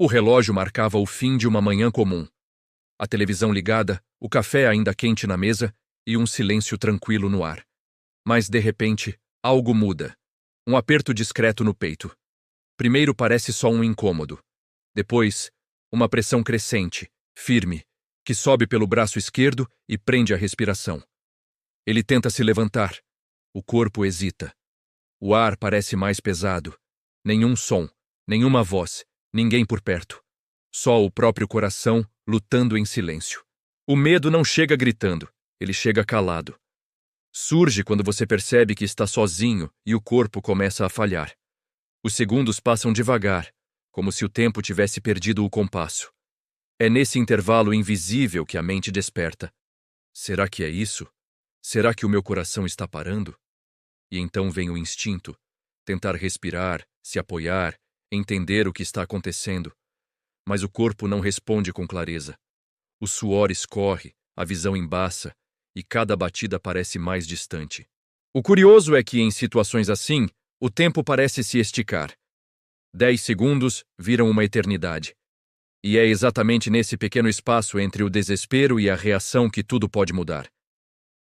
O relógio marcava o fim de uma manhã comum. A televisão ligada, o café ainda quente na mesa e um silêncio tranquilo no ar. Mas, de repente, algo muda. Um aperto discreto no peito. Primeiro parece só um incômodo. Depois, uma pressão crescente, firme, que sobe pelo braço esquerdo e prende a respiração. Ele tenta se levantar. O corpo hesita. O ar parece mais pesado. Nenhum som, nenhuma voz, ninguém por perto. Só o próprio coração lutando em silêncio. O medo não chega gritando, ele chega calado. Surge quando você percebe que está sozinho e o corpo começa a falhar. Os segundos passam devagar, como se o tempo tivesse perdido o compasso. É nesse intervalo invisível que a mente desperta. Será que é isso? Será que o meu coração está parando? E então vem o instinto. Tentar respirar, se apoiar, entender o que está acontecendo. Mas o corpo não responde com clareza. O suor escorre, a visão embaça, e cada batida parece mais distante. O curioso é que, em situações assim, o tempo parece se esticar. 10 segundos viram uma eternidade. E é exatamente nesse pequeno espaço entre o desespero e a reação que tudo pode mudar.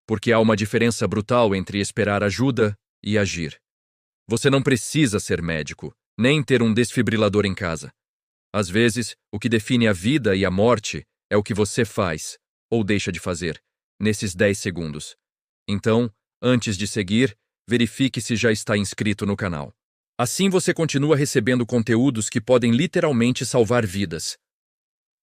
Porque há uma diferença brutal entre esperar ajuda e agir. Você não precisa ser médico, nem ter um desfibrilador em casa. Às vezes, o que define a vida e a morte é o que você faz, ou deixa de fazer, nesses 10 segundos. Então, antes de seguir, verifique se já está inscrito no canal. Assim você continua recebendo conteúdos que podem literalmente salvar vidas.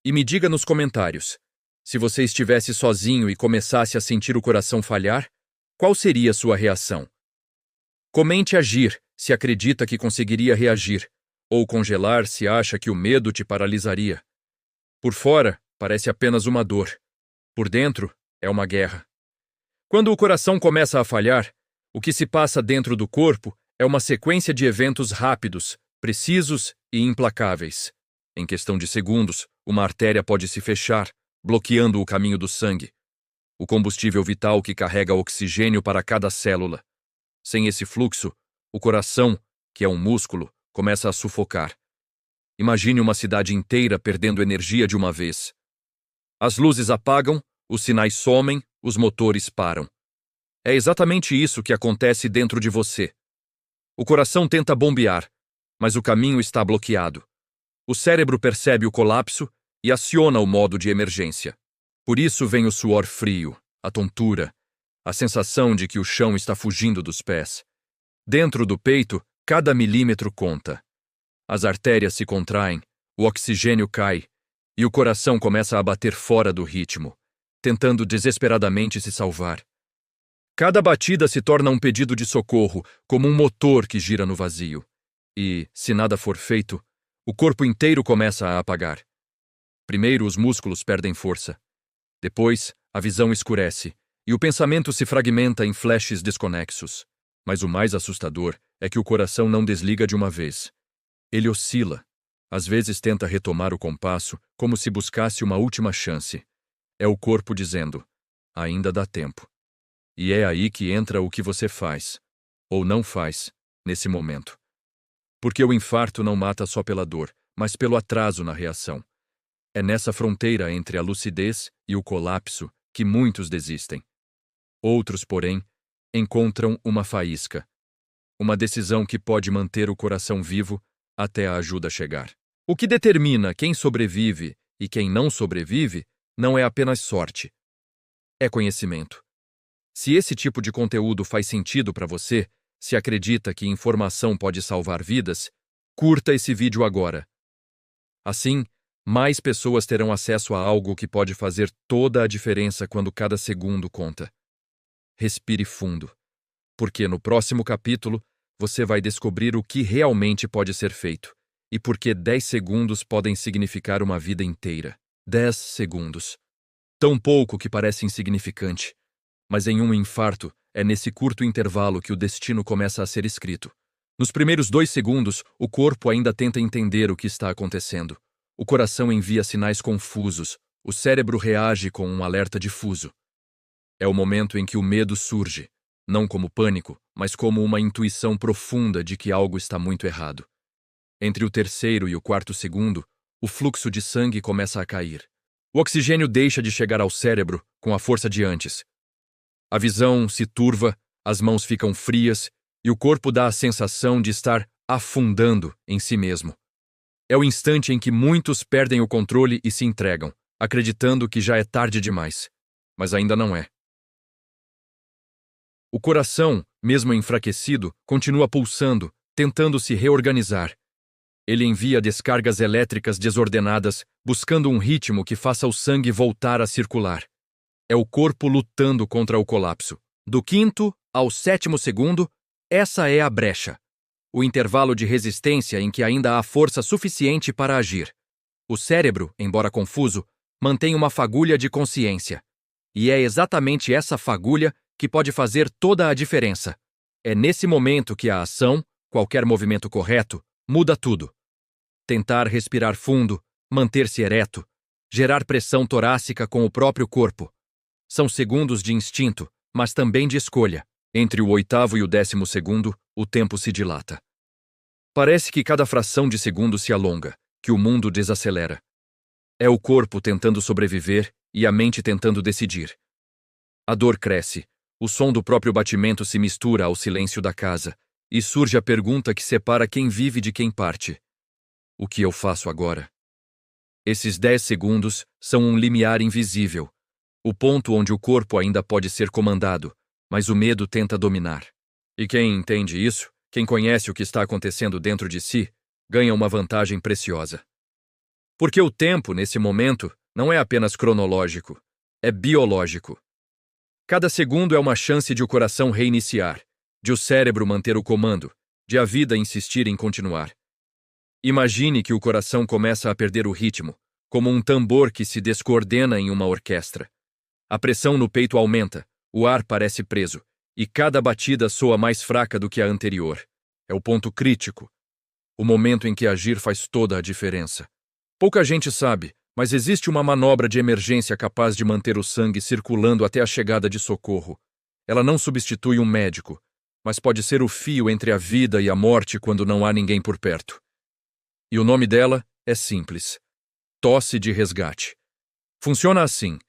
E me diga nos comentários, se você estivesse sozinho e começasse a sentir o coração falhar, qual seria a sua reação? Comente agir, se acredita que conseguiria reagir, ou congelar se acha que o medo te paralisaria. Por fora, parece apenas uma dor. Por dentro, é uma guerra. Quando o coração começa a falhar, o que se passa dentro do corpo é uma sequência de eventos rápidos, precisos e implacáveis. Em questão de segundos, uma artéria pode se fechar, bloqueando o caminho do sangue. O combustível vital que carrega oxigênio para cada célula. Sem esse fluxo, o coração, que é um músculo, começa a sufocar. Imagine uma cidade inteira perdendo energia de uma vez. As luzes apagam, os sinais somem, os motores param. É exatamente isso que acontece dentro de você. O coração tenta bombear, mas o caminho está bloqueado. O cérebro percebe o colapso e aciona o modo de emergência. Por isso vem o suor frio, a tontura, a sensação de que o chão está fugindo dos pés. Dentro do peito, cada milímetro conta. As artérias se contraem, o oxigênio cai e o coração começa a bater fora do ritmo, tentando desesperadamente se salvar. Cada batida se torna um pedido de socorro, como um motor que gira no vazio. E, se nada for feito, o corpo inteiro começa a apagar. Primeiro os músculos perdem força. Depois, a visão escurece e o pensamento se fragmenta em flashes desconexos. Mas o mais assustador é que o coração não desliga de uma vez. Ele oscila. Às vezes tenta retomar o compasso, como se buscasse uma última chance. É o corpo dizendo, ainda dá tempo. E é aí que entra o que você faz, ou não faz, nesse momento. Porque o infarto não mata só pela dor, mas pelo atraso na reação. É nessa fronteira entre a lucidez e o colapso que muitos desistem. Outros, porém, encontram uma faísca. Uma decisão que pode manter o coração vivo até a ajuda chegar. O que determina quem sobrevive e quem não sobrevive não é apenas sorte. É conhecimento. Se esse tipo de conteúdo faz sentido para você, se acredita que informação pode salvar vidas, curta esse vídeo agora. Assim, mais pessoas terão acesso a algo que pode fazer toda a diferença quando cada segundo conta. Respire fundo, porque no próximo capítulo você vai descobrir o que realmente pode ser feito e por que 10 segundos podem significar uma vida inteira. 10 segundos. Tão pouco que parece insignificante. Mas em um infarto, é nesse curto intervalo que o destino começa a ser escrito. Nos primeiros 2 segundos, o corpo ainda tenta entender o que está acontecendo. O coração envia sinais confusos, o cérebro reage com um alerta difuso. É o momento em que o medo surge, não como pânico, mas como uma intuição profunda de que algo está muito errado. Entre o terceiro e o quarto segundo, o fluxo de sangue começa a cair. O oxigênio deixa de chegar ao cérebro com a força de antes. A visão se turva, as mãos ficam frias e o corpo dá a sensação de estar afundando em si mesmo. É o instante em que muitos perdem o controle e se entregam, acreditando que já é tarde demais. Mas ainda não é. O coração, mesmo enfraquecido, continua pulsando, tentando se reorganizar. Ele envia descargas elétricas desordenadas, buscando um ritmo que faça o sangue voltar a circular. É o corpo lutando contra o colapso. Do 5º ao 7º segundo, essa é a brecha. O intervalo de resistência em que ainda há força suficiente para agir. O cérebro, embora confuso, mantém uma fagulha de consciência. E é exatamente essa fagulha que pode fazer toda a diferença. É nesse momento que a ação, qualquer movimento correto, muda tudo. Tentar respirar fundo, manter-se ereto, gerar pressão torácica com o próprio corpo. São segundos de instinto, mas também de escolha. Entre o 8º e o 10º segundo, o tempo se dilata. Parece que cada fração de segundo se alonga, que o mundo desacelera. É o corpo tentando sobreviver e a mente tentando decidir. A dor cresce, o som do próprio batimento se mistura ao silêncio da casa, e surge a pergunta que separa quem vive de quem parte. O que eu faço agora? Esses 10 segundos são um limiar invisível, o ponto onde o corpo ainda pode ser comandado, mas o medo tenta dominar. E quem entende isso, quem conhece o que está acontecendo dentro de si, ganha uma vantagem preciosa. Porque o tempo, nesse momento, não é apenas cronológico, é biológico. Cada segundo é uma chance de o coração reiniciar, de o cérebro manter o comando, de a vida insistir em continuar. Imagine que o coração começa a perder o ritmo, como um tambor que se descoordena em uma orquestra. A pressão no peito aumenta, o ar parece preso, e cada batida soa mais fraca do que a anterior. É o ponto crítico, o momento em que agir faz toda a diferença. Pouca gente sabe, mas existe uma manobra de emergência capaz de manter o sangue circulando até a chegada de socorro. Ela não substitui um médico, mas pode ser o fio entre a vida e a morte quando não há ninguém por perto. E o nome dela é simples: tosse de resgate. Funciona assim.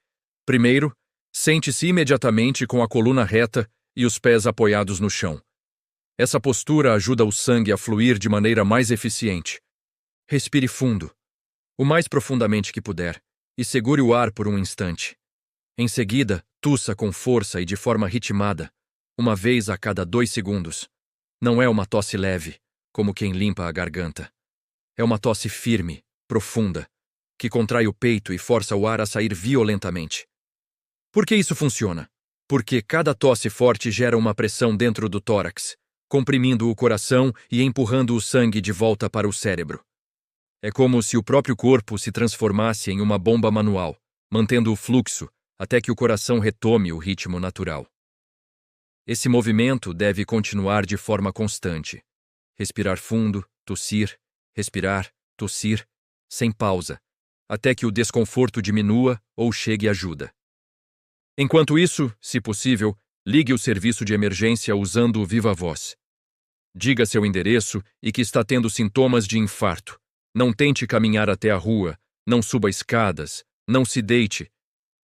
Primeiro, sente-se imediatamente com a coluna reta e os pés apoiados no chão. Essa postura ajuda o sangue a fluir de maneira mais eficiente. Respire fundo, o mais profundamente que puder, e segure o ar por um instante. Em seguida, tussa com força e de forma ritmada, uma vez a cada 2 segundos. Não é uma tosse leve, como quem limpa a garganta. É uma tosse firme, profunda, que contrai o peito e força o ar a sair violentamente. Por que isso funciona? Porque cada tosse forte gera uma pressão dentro do tórax, comprimindo o coração e empurrando o sangue de volta para o cérebro. É como se o próprio corpo se transformasse em uma bomba manual, mantendo o fluxo até que o coração retome o ritmo natural. Esse movimento deve continuar de forma constante. Respirar fundo, tossir, respirar, tossir, sem pausa, até que o desconforto diminua ou chegue ajuda. Enquanto isso, se possível, ligue o serviço de emergência usando o viva voz. Diga seu endereço e que está tendo sintomas de infarto. Não tente caminhar até a rua, não suba escadas, não se deite.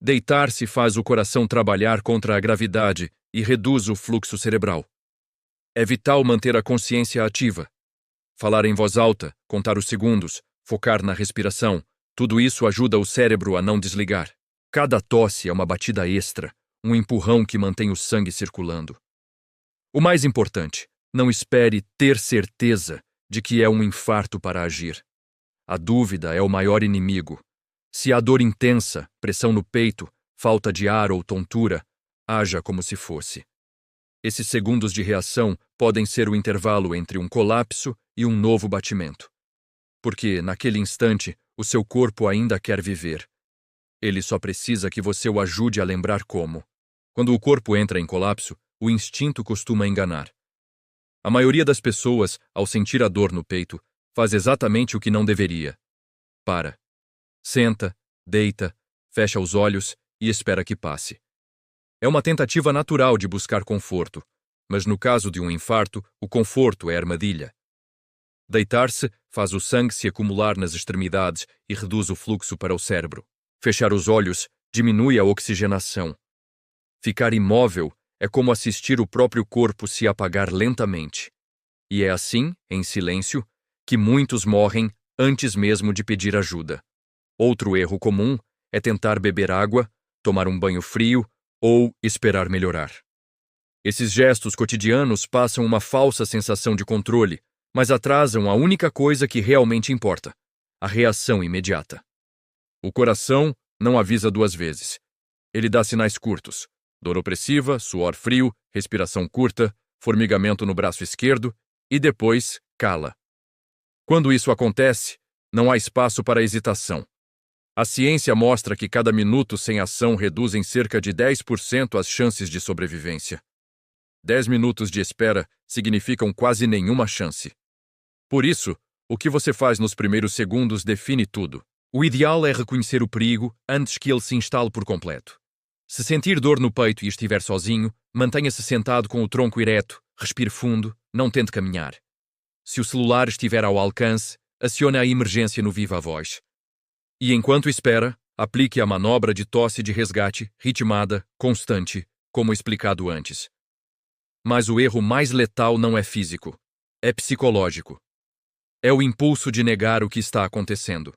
Deitar-se faz o coração trabalhar contra a gravidade e reduz o fluxo cerebral. É vital manter a consciência ativa. Falar em voz alta, contar os segundos, focar na respiração, tudo isso ajuda o cérebro a não desligar. Cada tosse é uma batida extra, um empurrão que mantém o sangue circulando. O mais importante, não espere ter certeza de que é um infarto para agir. A dúvida é o maior inimigo. Se há dor intensa, pressão no peito, falta de ar ou tontura, haja como se fosse. Esses segundos de reação podem ser o intervalo entre um colapso e um novo batimento. Porque, naquele instante, o seu corpo ainda quer viver. Ele só precisa que você o ajude a lembrar como. Quando o corpo entra em colapso, o instinto costuma enganar. A maioria das pessoas, ao sentir a dor no peito, faz exatamente o que não deveria. Para. Senta, deita, fecha os olhos e espera que passe. É uma tentativa natural de buscar conforto, mas no caso de um infarto, o conforto é armadilha. Deitar-se faz o sangue se acumular nas extremidades e reduz o fluxo para o cérebro. Fechar os olhos diminui a oxigenação. Ficar imóvel é como assistir o próprio corpo se apagar lentamente. E é assim, em silêncio, que muitos morrem antes mesmo de pedir ajuda. Outro erro comum é tentar beber água, tomar um banho frio ou esperar melhorar. Esses gestos cotidianos passam uma falsa sensação de controle, mas atrasam a única coisa que realmente importa: a reação imediata. O coração não avisa duas vezes. Ele dá sinais curtos: dor opressiva, suor frio, respiração curta, formigamento no braço esquerdo e depois cala. Quando isso acontece, não há espaço para hesitação. A ciência mostra que cada minuto sem ação reduz em cerca de 10% as chances de sobrevivência. 10 minutos de espera significam quase nenhuma chance. Por isso, o que você faz nos primeiros segundos define tudo. O ideal é reconhecer o perigo antes que ele se instale por completo. Se sentir dor no peito e estiver sozinho, mantenha-se sentado com o tronco ereto, respire fundo, não tente caminhar. Se o celular estiver ao alcance, acione a emergência no viva voz. E enquanto espera, aplique a manobra de tosse de resgate, ritmada, constante, como explicado antes. Mas o erro mais letal não é físico, é psicológico. É o impulso de negar o que está acontecendo.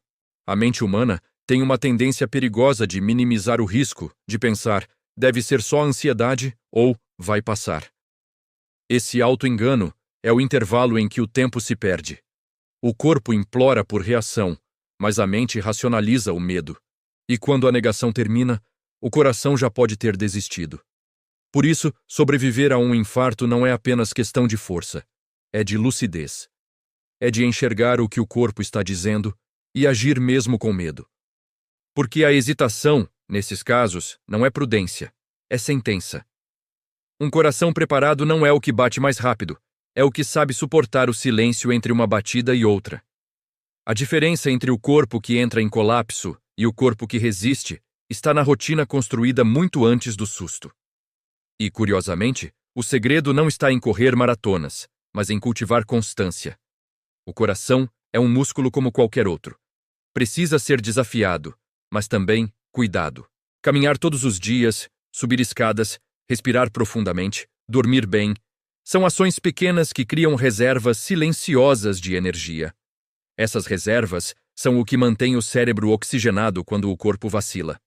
A mente humana tem uma tendência perigosa de minimizar o risco, de pensar, deve ser só ansiedade ou vai passar. Esse auto-engano é o intervalo em que o tempo se perde. O corpo implora por reação, mas a mente racionaliza o medo. E quando a negação termina, o coração já pode ter desistido. Por isso, sobreviver a um infarto não é apenas questão de força, é de lucidez. É de enxergar o que o corpo está dizendo e agir mesmo com medo. Porque a hesitação, nesses casos, não é prudência, é sentença. Um coração preparado não é o que bate mais rápido, é o que sabe suportar o silêncio entre uma batida e outra. A diferença entre o corpo que entra em colapso e o corpo que resiste está na rotina construída muito antes do susto. E, curiosamente, o segredo não está em correr maratonas, mas em cultivar constância. O coração é um músculo como qualquer outro. Precisa ser desafiado, mas também cuidado. Caminhar todos os dias, subir escadas, respirar profundamente, dormir bem, são ações pequenas que criam reservas silenciosas de energia. Essas reservas são o que mantém o cérebro oxigenado quando o corpo vacila.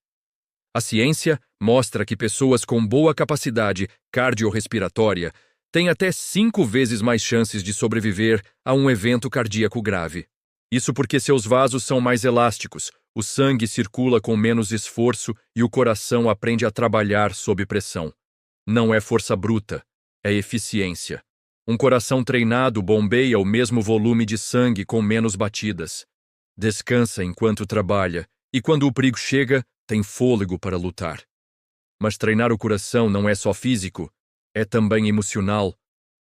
A ciência mostra que pessoas com boa capacidade cardiorrespiratória têm até 5 vezes mais chances de sobreviver a um evento cardíaco grave. Isso porque seus vasos são mais elásticos, o sangue circula com menos esforço e o coração aprende a trabalhar sob pressão. Não é força bruta, é eficiência. Um coração treinado bombeia o mesmo volume de sangue com menos batidas. Descansa enquanto trabalha e, quando o perigo chega, tem fôlego para lutar. Mas treinar o coração não é só físico, é também emocional.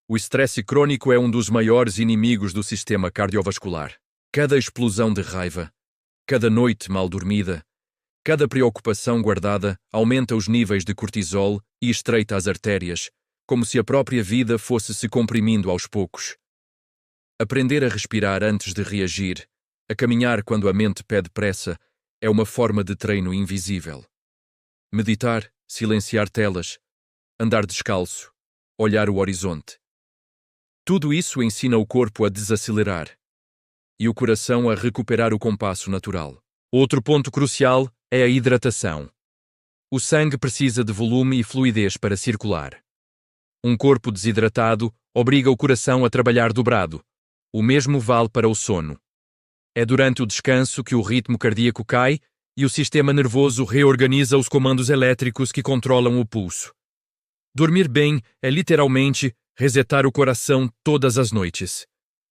O estresse crônico é um dos maiores inimigos do sistema cardiovascular. Cada explosão de raiva, cada noite mal dormida, cada preocupação guardada aumenta os níveis de cortisol e estreita as artérias, como se a própria vida fosse se comprimindo aos poucos. Aprender a respirar antes de reagir, a caminhar quando a mente pede pressa, é uma forma de treino invisível. Meditar, silenciar telas, andar descalço, olhar o horizonte. Tudo isso ensina o corpo a desacelerar e o coração a recuperar o compasso natural. Outro ponto crucial é a hidratação. O sangue precisa de volume e fluidez para circular. Um corpo desidratado obriga o coração a trabalhar dobrado. O mesmo vale para o sono. É durante o descanso que o ritmo cardíaco cai e o sistema nervoso reorganiza os comandos elétricos que controlam o pulso. Dormir bem é literalmente resetar o coração todas as noites.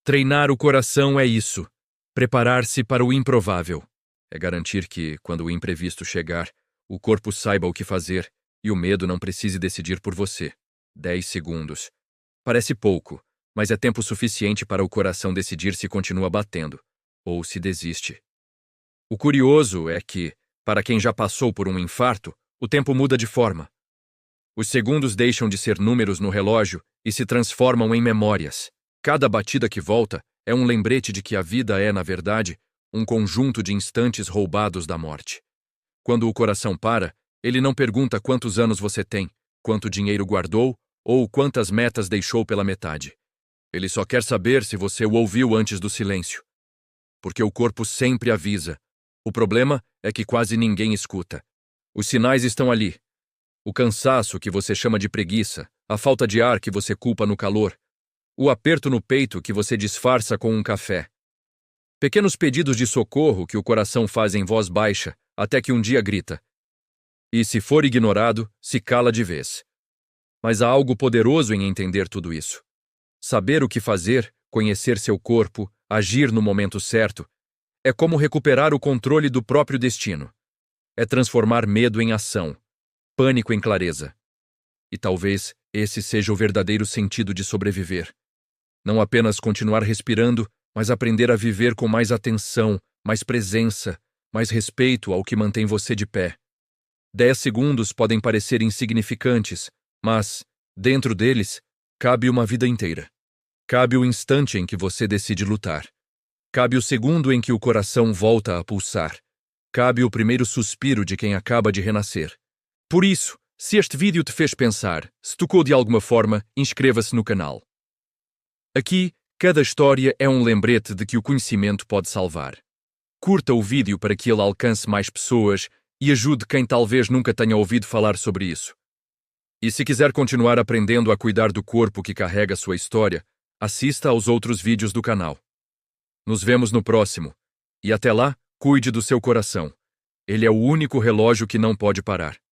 Treinar o coração é isso. Preparar-se para o improvável. É garantir que, quando o imprevisto chegar, o corpo saiba o que fazer e o medo não precise decidir por você. 10 segundos. Parece pouco, mas é tempo suficiente para o coração decidir se continua batendo ou se desiste. O curioso é que, para quem já passou por um infarto, o tempo muda de forma. Os segundos deixam de ser números no relógio e se transformam em memórias. Cada batida que volta é um lembrete de que a vida é, na verdade, um conjunto de instantes roubados da morte. Quando o coração para, ele não pergunta quantos anos você tem, quanto dinheiro guardou ou quantas metas deixou pela metade. Ele só quer saber se você o ouviu antes do silêncio. Porque o corpo sempre avisa. O problema é que quase ninguém escuta. Os sinais estão ali. O cansaço que você chama de preguiça, a falta de ar que você culpa no calor, o aperto no peito que você disfarça com um café. Pequenos pedidos de socorro que o coração faz em voz baixa, até que um dia grita. E se for ignorado, se cala de vez. Mas há algo poderoso em entender tudo isso. Saber o que fazer, conhecer seu corpo, agir no momento certo, é como recuperar o controle do próprio destino. É transformar medo em ação, pânico em clareza. E talvez esse seja o verdadeiro sentido de sobreviver. Não apenas continuar respirando, mas aprender a viver com mais atenção, mais presença, mais respeito ao que mantém você de pé. 10 segundos podem parecer insignificantes, mas, dentro deles, cabe uma vida inteira. Cabe o instante em que você decide lutar. Cabe o segundo em que o coração volta a pulsar. Cabe o primeiro suspiro de quem acaba de renascer. Por isso, se este vídeo te fez pensar, se tocou de alguma forma, inscreva-se no canal. Aqui, cada história é um lembrete de que o conhecimento pode salvar. Curta o vídeo para que ele alcance mais pessoas e ajude quem talvez nunca tenha ouvido falar sobre isso. E se quiser continuar aprendendo a cuidar do corpo que carrega sua história, assista aos outros vídeos do canal. Nos vemos no próximo. E até lá, cuide do seu coração. Ele é o único relógio que não pode parar.